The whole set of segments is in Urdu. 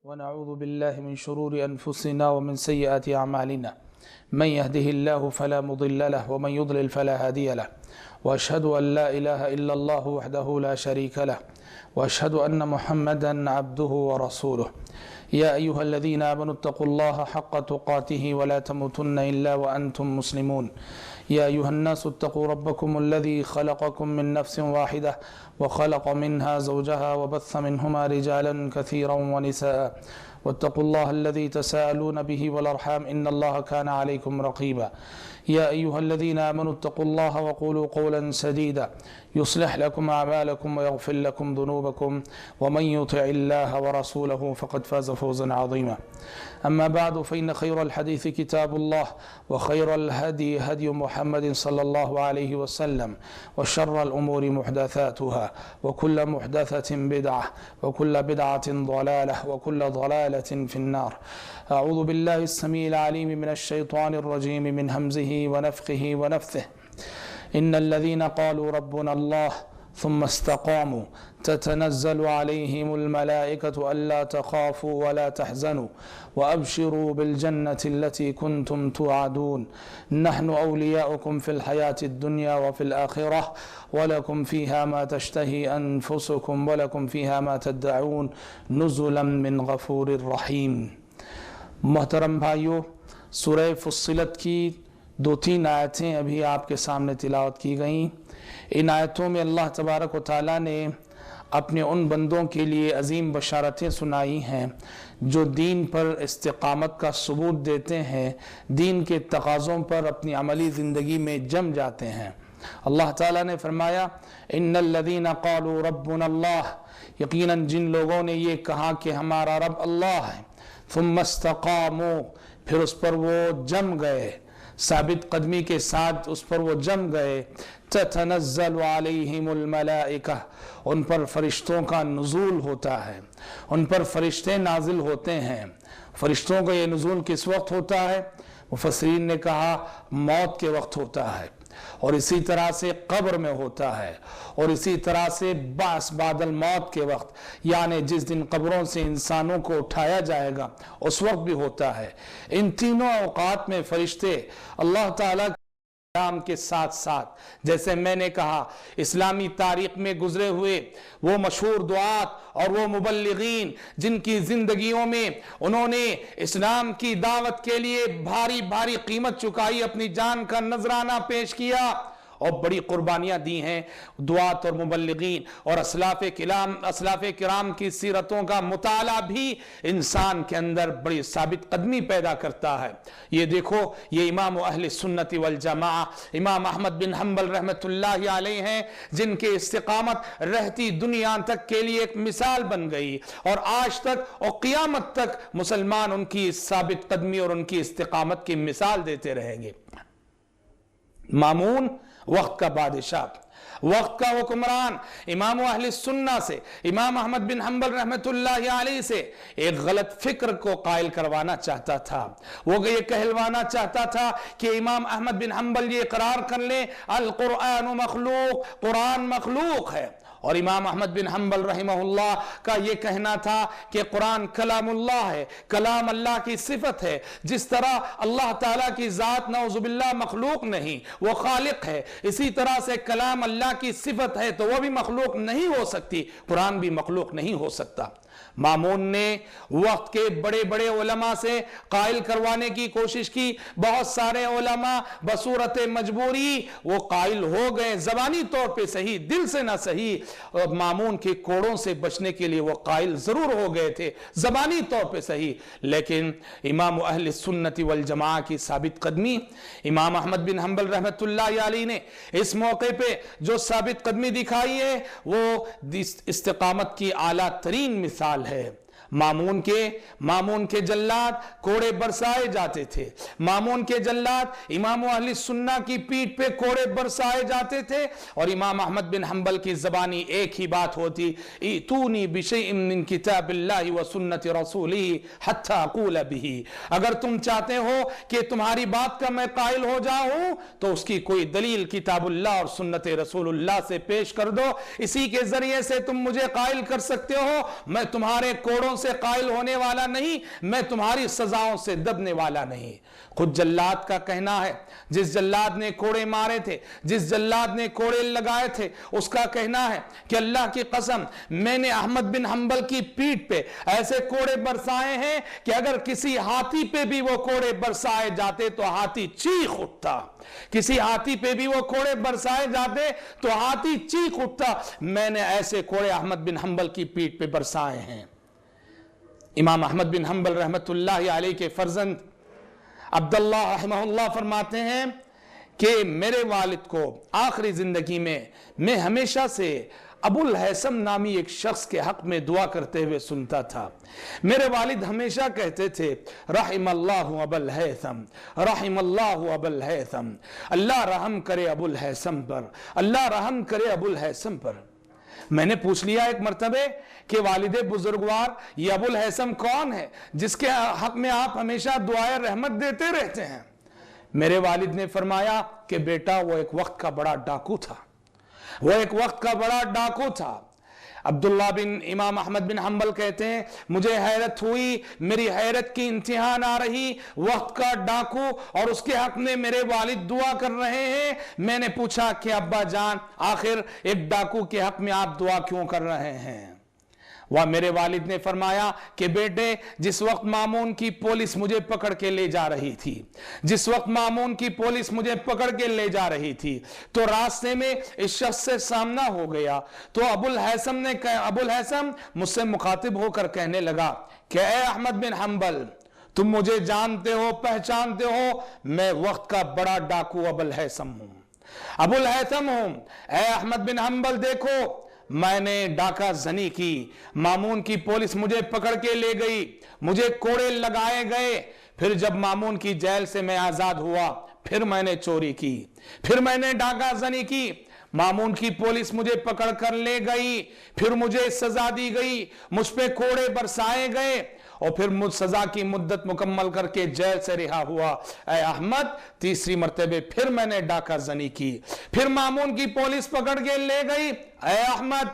ونعوذ بالله من شرور أنفسنا ومن سيئات أعمالنا من يهده الله فلا مضل له ومن يضلل فلا هادي له وأشهد أن لا إله إلا الله وحده لا شريك له وأشهد أن محمدا عبده ورسوله يا أيها الذين آمنوا اتقوا الله حق تقاته ولا تموتن إلا وأنتم مسلمون يا أيها الناس اتقوا ربكم الذي خلقكم من نفس واحدة وخلق منها زوجها وبث منهما رجالا كثيرا ونساء واتقوا الله الذي تساءلون به والأرحام إن الله كان عليكم رقيبا يا أيها الذين آمنوا اتقوا الله وقولوا قولا سديدا يصلح لكم أعمالكم ويغفر لكم ذنوبكم ومن يطع الله ورسوله فقد فاز فوزا عظيما أما بعد فإن خير الحديث كتاب الله وخير الهدي هدي محمد صلى الله عليه وسلم وشر الأمور محدثاتها وكل محدثة بدعة وكل بدعة ضلالة وكل ضلالة في النار أعوذ بالله السميع العليم من الشيطان الرجيم من همزه ونفخه ونفثه إن الذين قالوا ربنا الله ثم استقاموا تتنزل عليهم الملائكة ألا تخافوا ولا تحزنوا وأبشروا بالجنة التي كنتم توعدون نحن أولياؤكم في الحياة الدنيا وفي الآخرة ولكم فيها ما تشتهي أنفسكم ولكم فيها ما تدعون نزلا من غفور رحيم. محترم بھائیو، سورہ فصلت کی 2-3 آیتیں ابھی آپ کے سامنے تلاوت کی گئیں. ان آیتوں میں اللہ تبارک و تعالیٰ نے اپنے ان بندوں کے لیے عظیم بشارتیں سنائی ہیں جو دین پر استقامت کا ثبوت دیتے ہیں، دین کے تقاضوں پر اپنی عملی زندگی میں جم جاتے ہیں. اللہ تعالیٰ نے فرمایا ان الذین قالوا ربنا اللہ، یقیناً جن لوگوں نے یہ کہا کہ ہمارا رب اللہ ہے، ثم استقاموا، پھر اس پر وہ جم گئے، ثابت قدمی کے ساتھ اس پر وہ جم گئے، تتنزل علیہم الملائکہ، ان پر فرشتوں کا نزول ہوتا ہے، ان پر فرشتے نازل ہوتے ہیں. فرشتوں کا یہ نزول کس وقت ہوتا ہے؟ مفسرین نے کہا موت کے وقت ہوتا ہے، اور اسی طرح سے قبر میں ہوتا ہے، اور اسی طرح سے بعث بعد الموت کے وقت، یعنی جس دن قبروں سے انسانوں کو اٹھایا جائے گا اس وقت بھی ہوتا ہے. ان تینوں اوقات میں فرشتے اللہ تعالیٰ کلام کے ساتھ ساتھ، جیسے میں نے کہا، اسلامی تاریخ میں گزرے ہوئے وہ مشہور دعات اور وہ مبلغین جن کی زندگیوں میں انہوں نے اسلام کی دعوت کے لیے بھاری بھاری قیمت چکائی، اپنی جان کا نذرانہ پیش کیا اور بڑی قربانیاں دی ہیں، دعات اور مبلغین اور اسلاف کرام کی سیرتوں کا مطالعہ بھی انسان کے اندر بڑی ثابت قدمی پیدا کرتا ہے. یہ دیکھو، یہ امام اہل سنت والجماعہ امام احمد بن حنبل رحمت اللہ علیہ ہیں، جن کے استقامت رہتی دنیا تک کے لیے ایک مثال بن گئی، اور آج تک اور قیامت تک مسلمان ان کی ثابت قدمی اور ان کی استقامت کی مثال دیتے رہیں گے. مامون، وقت کا بادشاہ، وقت کا حکمران، امام اہل سنہ سے، امام احمد بن حنبل رحمت اللہ علیہ سے ایک غلط فکر کو قائل کروانا چاہتا تھا. وہ یہ کہلوانا چاہتا تھا کہ امام احمد بن حنبل یہ اقرار کر لیں القرآن مخلوق، قرآن مخلوق ہے، اور امام احمد بن حنبل رحمہ اللہ کا یہ کہنا تھا کہ قرآن کلام اللہ ہے، کلام اللہ کی صفت ہے. جس طرح اللہ تعالیٰ کی ذات نعوذ باللہ مخلوق نہیں، وہ خالق ہے، اسی طرح سے کلام اللہ کی صفت ہے تو وہ بھی مخلوق نہیں ہو سکتی، قرآن بھی مخلوق نہیں ہو سکتا. مامون نے وقت کے بڑے بڑے علماء سے قائل کروانے کی کوشش کی. بہت سارے علماء بصورت مجبوری وہ قائل ہو گئے، زبانی طور پہ صحیح، دل سے نہ صحیح، مامون کے کوڑوں سے بچنے کے لیے وہ قائل ضرور ہو گئے تھے، زبانی طور پہ صحیح. لیکن امام اہل سنت والجماعہ کی ثابت قدمی، امام احمد بن حنبل رحمت اللہ علیہ نے اس موقع پہ جو ثابت قدمی دکھائی ہے وہ استقامت کی اعلیٰ ترین مثال ہے. مامون کے جلاد کوڑے برسائے جاتے تھے، مامون کے جلاد امام اہل سنہ کی پیٹھ پہ کوڑے برسائے جاتے تھے، اور امام احمد بن حنبل کی زبانی ایک ہی بات ہوتی، ایتونی بشیء من کتاب اللہ و سنت رسولہ حتی اقول بہ. اگر تم چاہتے ہو کہ تمہاری بات کا میں قائل ہو جاؤں تو اس کی کوئی دلیل کتاب اللہ اور سنت رسول اللہ سے پیش کر دو، اسی کے ذریعے سے تم مجھے قائل کر سکتے ہو، میں تمہارے کوڑوں سے قائل ہونے والا نہیں، میں تمہاری سزاؤں سے دبنے والا نہیں۔ خود جلاد کا کہنا ہے، جس جلاد نے کوڑے مارے تھے، جس جلاد نے کوڑے لگائے تھے، اس کا کہنا ہے کہ اللہ کی قسم میں نے احمد بن حنبل کی پیٹھ پہ ایسے کوڑے برسائے ہیں کہ اگر کسی ہاتھی پہ بھی وہ کوڑے برسائے جاتے تو ہاتھی چیخ اٹھتا، کسی ہاتھی پہ بھی وہ کوڑے برسائے جاتے تو ہاتھی چیخ اٹھتا۔ میں نے ایسے کوڑے احمد بن حنبل کی پیٹھ پہ برسائے ہیں۔ امام احمد بن حنبل رحمت اللہ علیہ کے فرزند عبداللہ رحمہ اللہ فرماتے ہیں کہ میرے والد کو آخری زندگی میں ہمیشہ سے ابو الہیثم نامی ایک شخص کے حق میں دعا کرتے ہوئے سنتا تھا۔ میرے والد ہمیشہ کہتے تھے رحم اللہ ابو الہیثم، رحم اللہ ابو الہیثم، اللہ رحم کرے ابو الہیثم پر، اللہ رحم کرے ابو الہیثم پر۔ میں نے پوچھ لیا ایک مرتبہ کہ والد بزرگوار یہ ابو الہیثم کون ہے جس کے حق میں آپ ہمیشہ دعائے رحمت دیتے رہتے ہیں؟ میرے والد نے فرمایا کہ بیٹا وہ ایک وقت کا بڑا ڈاکو تھا، وہ ایک وقت کا بڑا ڈاکو تھا۔ عبداللہ بن امام احمد بن حنبل کہتے ہیں مجھے حیرت ہوئی، میری حیرت کی انتہا نہ رہی، وقت کا ڈاکو اور اس کے حق میں میرے والد دعا کر رہے ہیں۔ میں نے پوچھا کہ ابا جان آخر ایک ڈاکو کے حق میں آپ دعا کیوں کر رہے ہیں؟ وہ میرے والد نے فرمایا کہ بیٹے جس وقت مامون کی پولیس مجھے پکڑ کے لے جا رہی تھی، جس وقت مامون کی پولیس مجھے پکڑ کے لے جا رہی تھی تو راستے میں اس شخص سے سامنا ہو گیا تو ابو الہیثم مجھ سے مخاطب ہو کر کہنے لگا کہ اے احمد بن حنبل تم مجھے جانتے ہو پہچانتے ہو، میں وقت کا بڑا ڈاکو ابو الہیثم ہوں۔ اے احمد بن حنبل دیکھو میں نے ڈاکہ زنی کی، مامون کی پولیس مجھے پکڑ کے لے گئی، مجھے کوڑے لگائے گئے، پھر جب مامون کی جیل سے میں آزاد ہوا پھر میں نے چوری کی، پھر میں نے ڈاکہ زنی کی، مامون کی پولیس مجھے پکڑ کر لے گئی، پھر مجھے سزا دی گئی، مجھ پہ کوڑے برسائے گئے اور پھر مجھ سزا کی مدت مکمل کر کے جیل سے رہا ہوا۔ اے احمد تیسری مرتبہ پھر میں نے ڈاکہ زنی کی، پھر مامون کی پولیس پکڑ کے لے گئی۔ اے احمد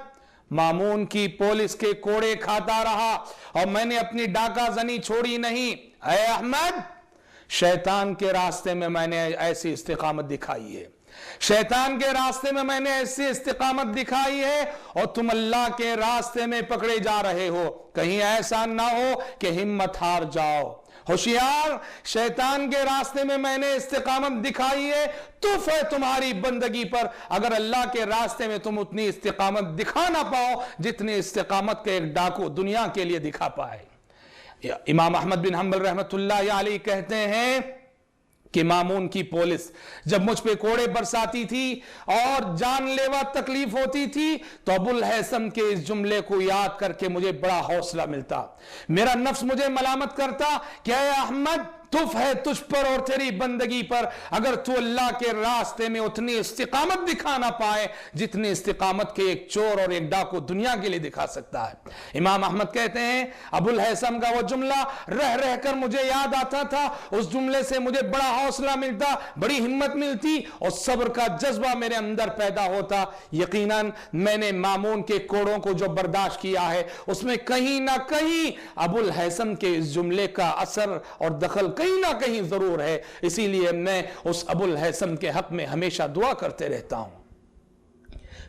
مامون کی پولیس کے کوڑے کھاتا رہا اور میں نے اپنی ڈاکہ زنی چھوڑی نہیں۔ اے احمد شیطان کے راستے میں نے ایسی استقامت دکھائی ہے، شیطان کے راستے میں نے ایسی استقامت دکھائی ہے اور تم اللہ کے راستے میں پکڑے جا رہے ہو، کہیں ایسا نہ ہو کہ ہمت ہار جاؤ۔ ہوشیار شیطان کے راستے میں نے استقامت دکھائی ہے، توف ہے تمہاری بندگی پر اگر اللہ کے راستے میں تم اتنی استقامت دکھا نہ پاؤ جتنی استقامت کے ایک ڈاکو دنیا کے لیے دکھا پائے۔ امام احمد بن حنبل رحمت اللہ علیہ کہتے ہیں کہ مامون کی پولیس جب مجھ پہ کوڑے برساتی تھی اور جان لیوا تکلیف ہوتی تھی تو ابو الہیثم کے اس جملے کو یاد کر کے مجھے بڑا حوصلہ ملتا، میرا نفس مجھے ملامت کرتا کہ اے احمد تف ہے تجھ پر اور تیری بندگی پر اگر تو اللہ کے راستے میں اتنی استقامت دکھا نہ پائے جتنی استقامت کے ایک چور اور ایک ڈاکو دنیا کے لیے دکھا سکتا ہے۔ امام احمد کہتے ہیں ابو الہیثم کا وہ جملہ رہ رہ کر مجھے یاد آتا تھا، اس جملے سے مجھے بڑا حوصلہ ملتا، بڑی ہمت ملتی اور صبر کا جذبہ میرے اندر پیدا ہوتا۔ یقیناً میں نے مامون کے کوڑوں کو جو برداشت کیا ہے اس میں کہیں نہ کہیں ابو الہیثم کے اس جملے کا اثر اور دخل کہیں نہ کہیں ضرور ہے، اسی لیے میں اس ابو الہیثم کے حق میں ہمیشہ دعا کرتے رہتا ہوں۔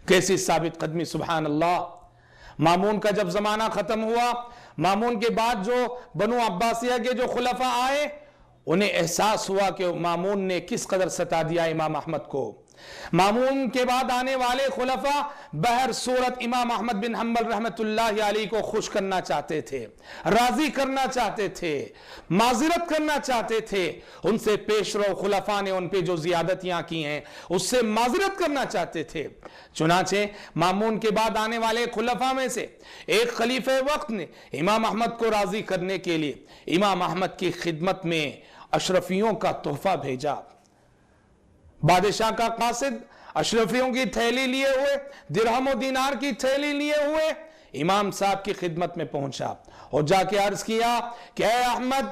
کیسی ثابت قدمی، سبحان اللہ۔ مامون کا جب زمانہ ختم ہوا، مامون کے بعد جو بنو عباسیہ کے جو خلفاء آئے انہیں احساس ہوا کہ مامون نے کس قدر ستا دیا امام احمد کو۔ مامون کے بعد آنے والے خلفاء بہر صورت امام احمد بن حنبل رحمت اللہ علیہ کو خوش کرنا چاہتے تھے، راضی کرنا چاہتے تھے، معذرت کرنا چاہتے تھے، ان سے پیش رو خلفاء نے ان پہ جو زیادتیاں کی ہیں اس سے معذرت کرنا چاہتے تھے۔ چنانچہ مامون کے بعد آنے والے خلفاء میں سے ایک خلیفہ وقت نے امام احمد کو راضی کرنے کے لیے امام احمد کی خدمت میں اشرفیوں کا تحفہ بھیجا۔ بادشاہ کا قاصد اشرفیوں کی تھیلی لیے ہوئے، درہم و دینار کی تھیلی لیے ہوئے امام صاحب کی خدمت میں پہنچا اور جا کے عرض کیا کہ اے احمد